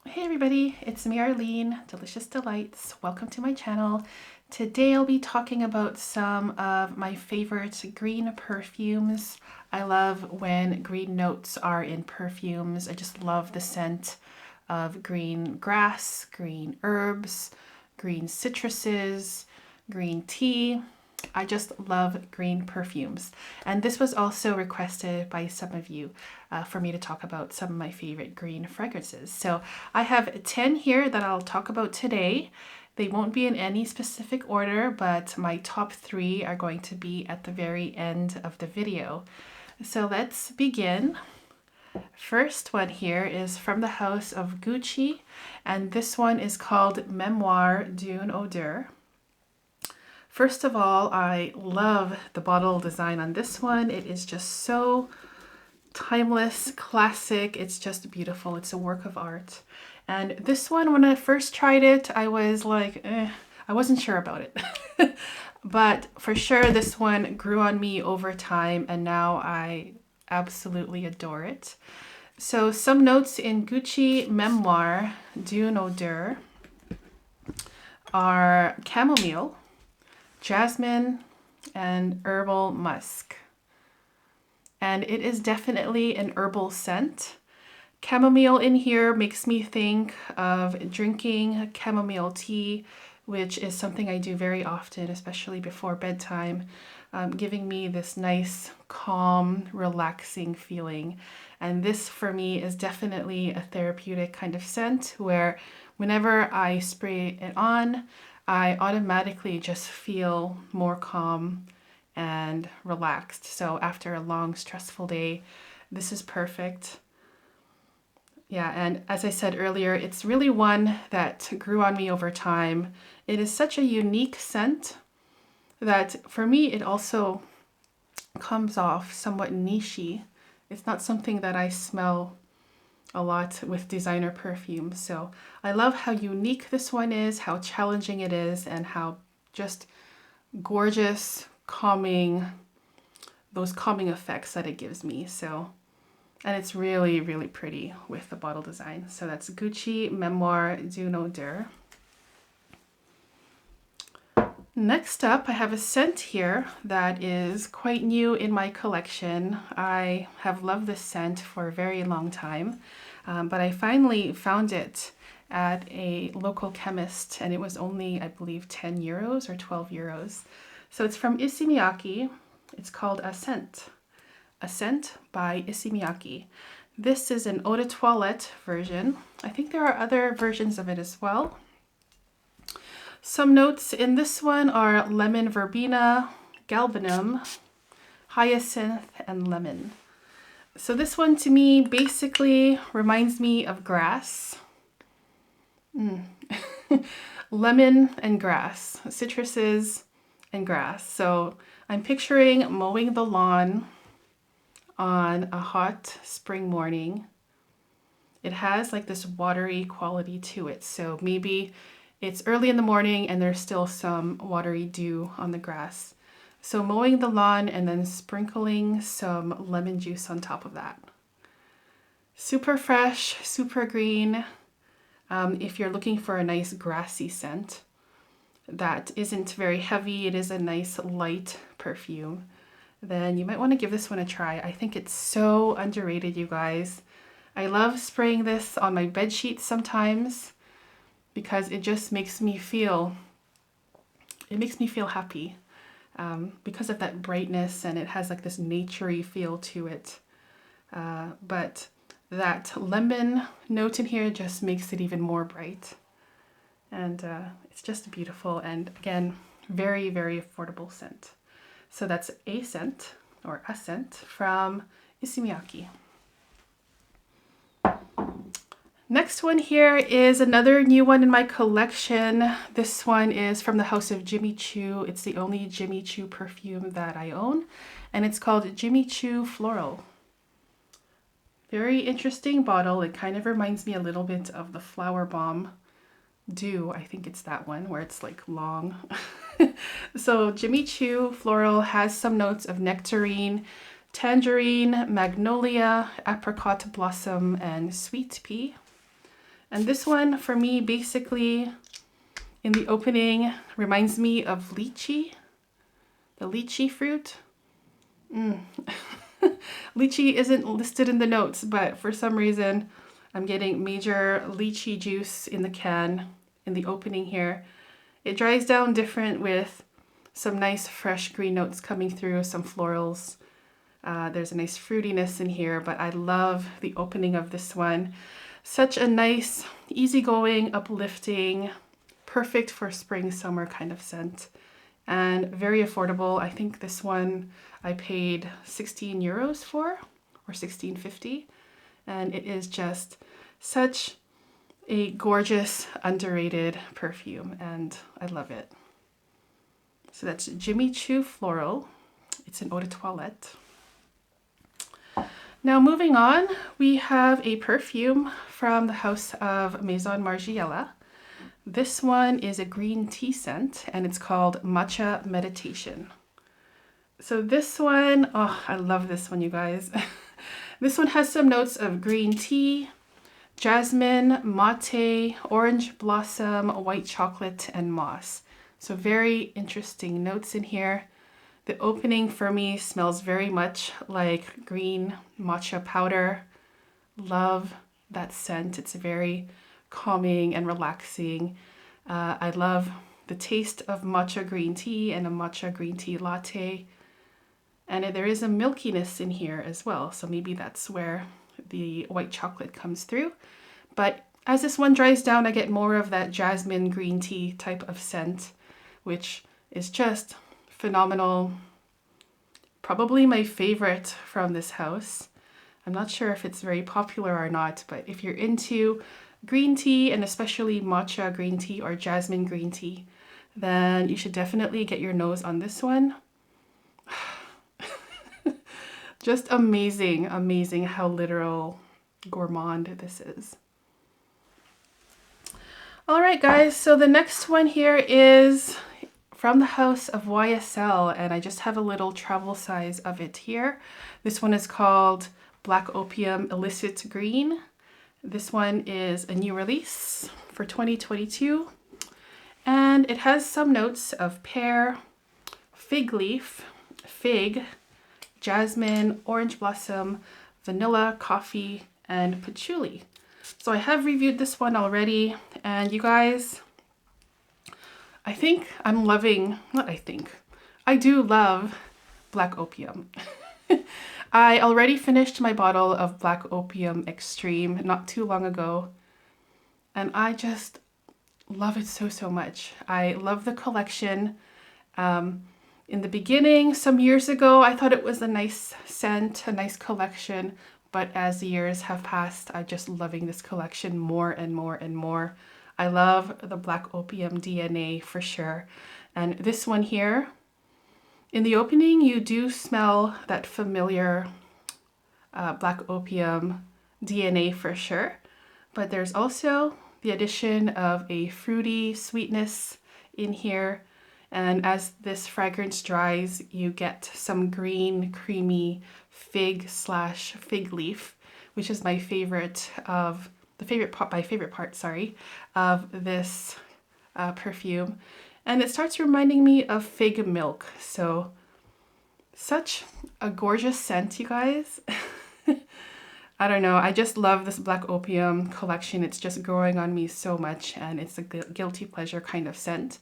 Hey everybody, it's me Arlene, Delicious Delights. Welcome to my channel. Today I'll be talking about some of my favorite green perfumes. I love when green notes are in perfumes. I just love the scent of green grass, green herbs, green citruses, green tea. I just love green perfumes. And this was also requested by some of you for me to talk about some of my favorite green fragrances. So I have 10 here that I'll talk about today. They won't be in any specific order, but my top 3 are going to be at the very end of the video. So let's begin. First one here is from the house of Gucci, and this one is called Memoire d'une Odeur. First of all, I love the bottle design on this one. It is just so timeless, classic. It's just beautiful. It's a work of art. And this one, when I first tried it, I was like, I wasn't sure about it. But for sure, this one grew on me over time, and now I absolutely adore it. So some notes in Gucci Memoire d'une Odeur are chamomile, jasmine, and herbal musk. And it is definitely an herbal scent. Chamomile in here makes me think of drinking chamomile tea, which is something I do very often, especially before bedtime, giving me this nice, calm, relaxing feeling. And this for me is definitely a therapeutic kind of scent where whenever I spray it on, I automatically just feel more calm and relaxed. So after a long, stressful day, this is perfect. Yeah, and as I said earlier, it's really one that grew on me over time. It is such a unique scent that for me, it also comes off somewhat niche-y. It's not something that I smell a lot with designer perfumes. So I love how unique this one is, how challenging it is, and how just gorgeous, calming, those calming effects that it gives me. So, and it's really, really pretty with the bottle design. So that's Gucci Memoire d'une Odeur. Next up, I have a scent here that is quite new in my collection. I have loved this scent for a very long time, but I finally found it at a local chemist, and it was only, I believe, 10 euros or 12 euros. So it's from Issey Miyaki. It's called Ascent. Ascent by Issey Miyaki. This is an Eau de Toilette version. I think there are other versions of it as well. Some notes in this one are lemon verbena, galbanum, hyacinth, and lemon. So this one to me basically reminds me of grass. Lemon and grass, citruses and grass. So I'm picturing mowing the lawn on a hot spring morning. It has like this watery quality to it. So maybe it's early in the morning and there's still some watery dew on the grass. So mowing the lawn and then sprinkling some lemon juice on top of that. Super fresh, super green. If you're looking for a nice grassy scent that isn't very heavy, it is a nice light perfume, then you might want to give this one a try. I think it's so underrated, you guys. I love spraying this on my bed sheets sometimes because it just makes me feel happy because of that brightness, and it has like this naturey feel to it. But that lemon note in here just makes it even more bright. And it's just beautiful, and again, very, very affordable scent. So that's a scent, or a scent, from Issey Miyaki. Next one here is another new one in my collection. This one is from the house of Jimmy Choo. It's the only Jimmy Choo perfume that I own, and it's called Jimmy Choo Floral. Very interesting bottle. It kind of reminds me a little bit of the Flower Bomb Dew. I think it's that one where it's like long. So Jimmy Choo Floral has some notes of nectarine, tangerine, magnolia, apricot blossom, and sweet pea. And this one for me, basically in the opening, reminds me of lychee, the lychee fruit. Lychee isn't listed in the notes, but for some reason I'm getting major lychee juice in the can in the opening here. It dries down different with some nice fresh green notes coming through, some florals. There's a nice fruitiness in here, but I love the opening of this one. Such a nice, easygoing, uplifting, perfect for spring, summer kind of scent. And very affordable. I think this one I paid 16 euros for, or 16.50. And it is just such a gorgeous, underrated perfume, and I love it. So that's Jimmy Choo Floral. It's an Eau de Toilette. Now moving on, we have a perfume from the house of Maison Margiela. This one is a green tea scent, and it's called Matcha Meditation. So this one, oh, I love this one, you guys. This one has some notes of green tea, jasmine, mate, orange blossom, white chocolate, and moss. So very interesting notes in here. The opening for me smells very much like green matcha powder. Love that scent. It's very calming and relaxing. I love the taste of matcha green tea and a matcha green tea latte. And there is a milkiness in here as well. So maybe that's where the white chocolate comes through. But as this one dries down, I get more of that jasmine green tea type of scent, which is just phenomenal. Probably my favorite from this house. I'm not sure if it's very popular or not, but if you're into green tea, and especially matcha green tea or jasmine green tea, then you should definitely get your nose on this one. Just amazing, amazing how literal gourmand this is. All right, guys, so the next one here is from the house of YSL, and I just have a little travel size of it here. This one is called Black Opium Illicit Green. This one is a new release for 2022, and it has some notes of pear, fig leaf, fig, jasmine, orange blossom, vanilla, coffee, and patchouli. So I have reviewed this one already, and you guys, I think I'm loving, I do love Black Opium. I already finished my bottle of Black Opium Extreme not too long ago, and I just love it so, so much. I love the collection. In the beginning, some years ago, I thought it was a nice scent, a nice collection, but as the years have passed, I'm just loving this collection more and more and more. I love the Black Opium DNA for sure. And this one here, in the opening, you do smell that familiar Black Opium DNA for sure. But there's also the addition of a fruity sweetness in here. And as this fragrance dries, you get some green, creamy fig / fig leaf, which is my favorite of my favorite part, of this perfume. And it starts reminding me of fig milk. So such a gorgeous scent, you guys. I don't know. I just love this Black Opium collection. It's just growing on me so much, and it's a guilty pleasure kind of scent.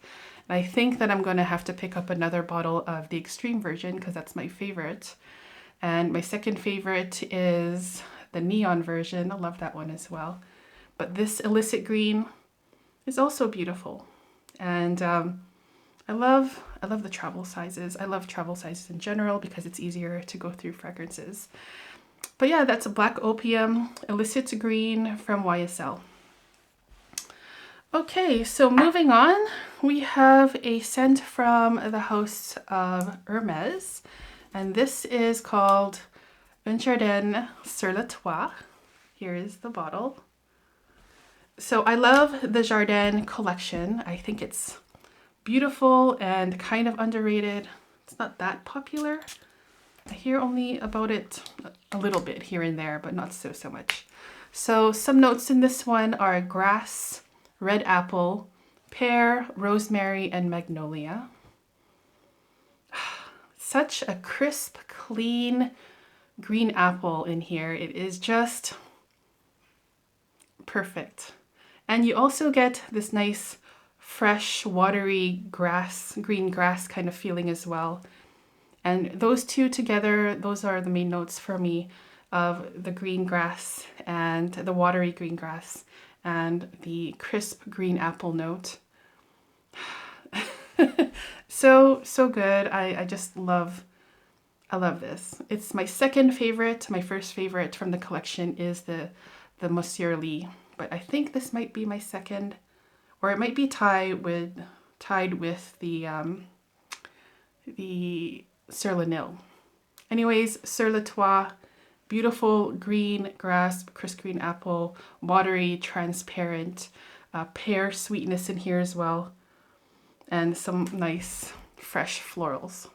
And I think that I'm going to have to pick up another bottle of the extreme version because that's my favorite. And my second favorite is the neon version. I love that one as well. But this illicit green is also beautiful. And I love the travel sizes. I love travel sizes in general because it's easier to go through fragrances. But yeah, that's a Black Opium Illicit Green from YSL. Okay, so moving on, we have a scent from the house of Hermes, and this is called Un Jardin sur le Toit. Here is the bottle. So I love the Jardin collection. I think it's beautiful and kind of underrated. It's not that popular. I hear only about it a little bit here and there, but not so much. So some notes in this one are grass, red apple, pear, rosemary, and magnolia. Such a crisp, clean green apple in here. It is just perfect. And you also get this nice, fresh, watery grass, green grass kind of feeling as well. And those two together, those are the main notes for me of the green grass and the watery green grass and the crisp green apple note. So good. I just love, I love this. It's my second favorite. My first favorite from the collection is the Monsieur Lee, but I think this might be my second, or it might be tied with the Sur le Nil. Anyways, Sur le Toit, beautiful green grass, crisp green apple, watery, transparent, pear sweetness in here as well, and some nice fresh florals.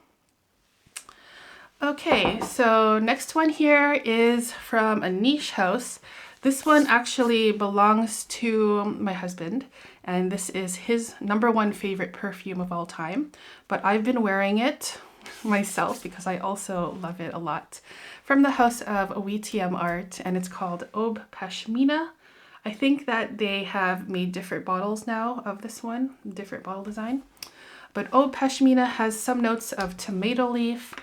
Okay, so next one here is from a niche house. This one actually belongs to my husband, and this is his #1 favorite perfume of all time, but I've been wearing it myself because I also love it a lot. From the house of Huitieme art, and it's called Aube Pashmina. I think that they have made different bottles now of this one, different bottle design. But Aube Pashmina has some notes of tomato leaf,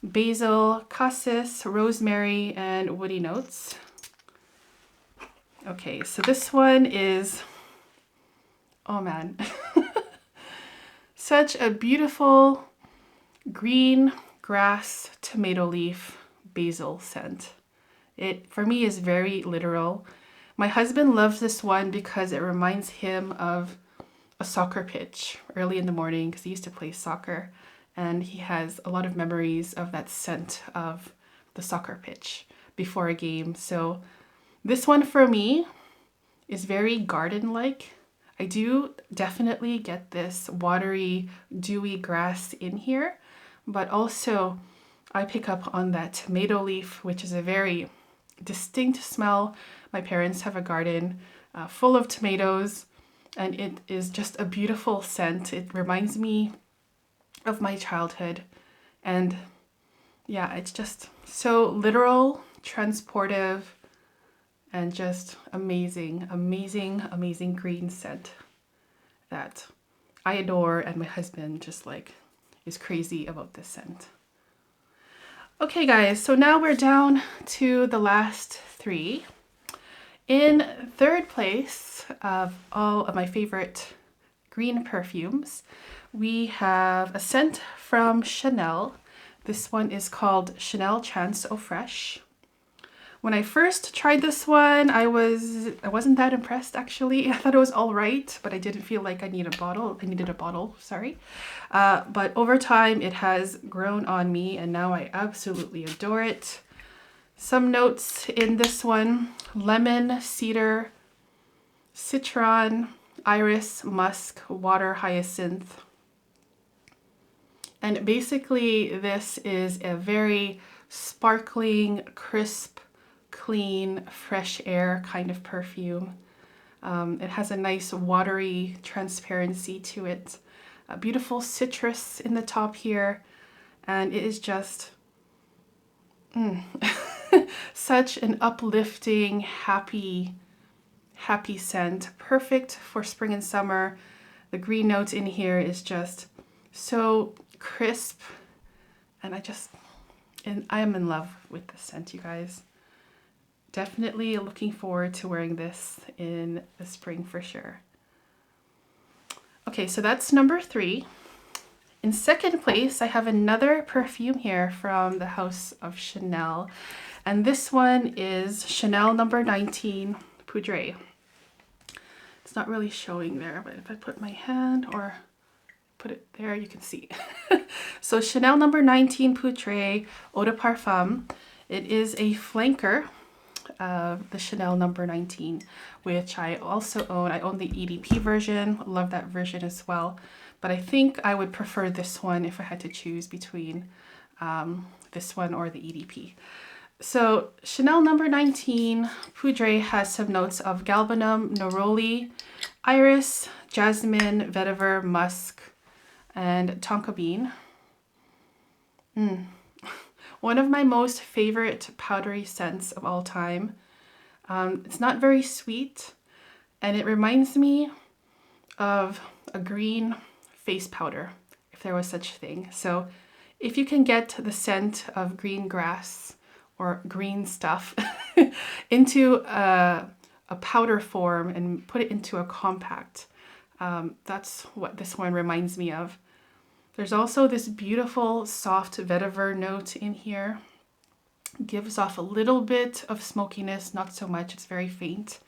basil, cassis, rosemary, and woody notes. Okay, so this one is, oh man, such a beautiful green grass, tomato leaf, basil scent. It, for me, is very literal. My husband loves this one because it reminds him of a soccer pitch early in the morning because he used to play soccer, and he has a lot of memories of that scent of the soccer pitch before a game. So this one for me is very garden-like. I do definitely get this watery, dewy grass in here, but also I pick up on that tomato leaf, which is a very distinct smell. My parents have a garden full of tomatoes, and it is just a beautiful scent. It reminds me of my childhood, and yeah, it's just so literal, transportive, and just amazing, amazing, amazing green scent that I adore, and my husband just like is crazy about this scent. Okay guys, so now we're down to the last 3. In third place of all of my favorite green perfumes, we have a scent from Chanel. This one is called Chanel Chance Eau Fraiche. When I first tried this one, I wasn't that impressed actually. I thought it was all right, but I didn't feel like I needed a bottle, sorry. But over time it has grown on me, and now I absolutely adore it. Some notes in this one: lemon, cedar, citron, iris, musk, water, hyacinth. And basically this is a very sparkling, crisp, clean, fresh air kind of perfume. It has a nice watery transparency to it. A beautiful citrus in the top here, and it is just such an uplifting, happy scent. Perfect for spring and summer. The green note in here is just so crisp, and I am in love with this scent, you guys. Definitely looking forward to wearing this in the spring for sure. Okay, so that's number 3. In second place, I have another perfume here from the house of Chanel, and this one is Chanel number 19 Poudre. It's not really showing there, but if I put my hand or put it there, you can see. So Chanel number 19 Poudre Eau de Parfum. It is a flanker of the Chanel number 19, which I also own. I own the EDP version. Love that version as well. But I think I would prefer this one if I had to choose between this one or the EDP. So Chanel number 19, Poudre, has some notes of galbanum, neroli, iris, jasmine, vetiver, musk, and tonka bean. One of my most favorite powdery scents of all time. It's not very sweet, and it reminds me of a green face powder, if there was such a thing. So if you can get the scent of green grass or green stuff into a powder form and put it into a compact, that's what this one reminds me of. There's also this beautiful soft vetiver note in here. Gives off a little bit of smokiness, not so much, it's very faint.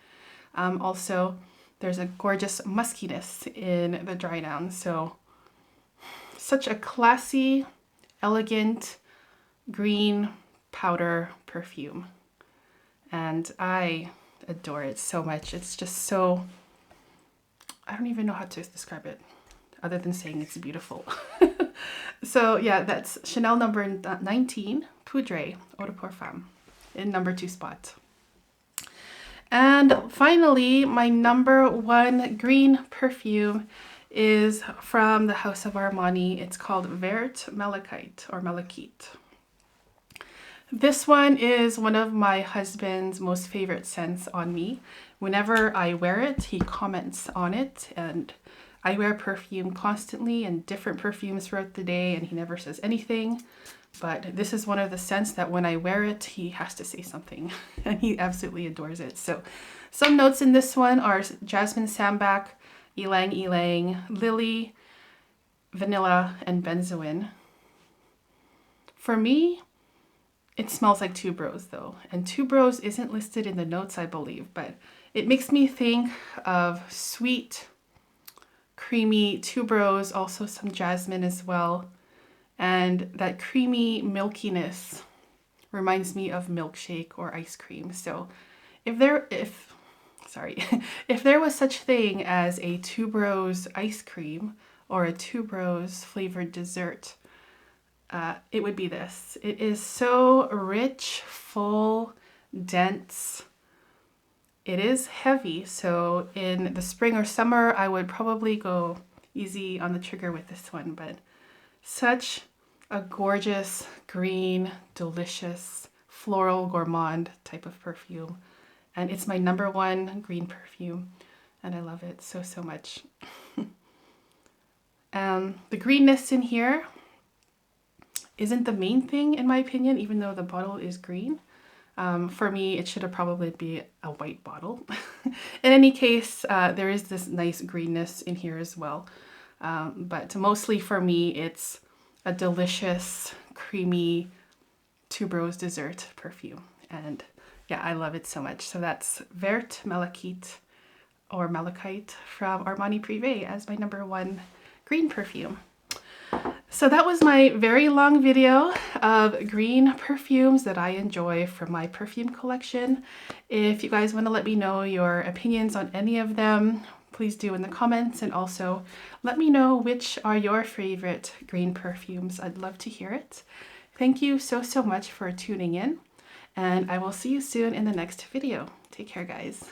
Also, there's a gorgeous muskiness in the dry down. So such a classy, elegant, green powder perfume. And I adore it so much. It's just so, I don't even know how to describe it other than saying it's beautiful. So yeah, that's Chanel number 19, Poudre, Eau de Parfum, in number 2 spot. And finally, my number 1 green perfume is from the house of Armani. It's called Vert Malachite or Malachite. This one is one of my husband's most favorite scents on me. Whenever I wear it, he comments on it, and I wear perfume constantly and different perfumes throughout the day, and he never says anything. But this is one of the scents that when I wear it, he has to say something, and he absolutely adores it. So some notes in this one are jasmine sambac, ylang ylang, lily, vanilla, and benzoin. For me, it smells like tuberose though, and tuberose isn't listed in the notes, I believe, but it makes me think of sweet, creamy tuberose, also some jasmine as well. And that creamy milkiness reminds me of milkshake or ice cream. So if there was such thing as a tuberose ice cream or a tuberose flavored dessert, it would be this. It is so rich, full, dense. It is heavy, so in the spring or summer, I would probably go easy on the trigger with this one, but such a gorgeous, green, delicious, floral gourmand type of perfume. And it's my number 1 green perfume, and I love it so, so much. The greenness in here isn't the main thing in my opinion, even though the bottle is green. For me, it should have probably been a white bottle. In any case, there is this nice greenness in here as well. But mostly for me, it's a delicious, creamy tuberose dessert perfume. And yeah, I love it so much. So that's Vert Malachite or Malachite from Armani Prive as my number 1 green perfume. So that was my very long video of green perfumes that I enjoy from my perfume collection. If you guys want to let me know your opinions on any of them, please do in the comments, and also let me know which are your favorite green perfumes. I'd love to hear it. Thank you so, so much for tuning in, and I will see you soon in the next video. Take care, guys.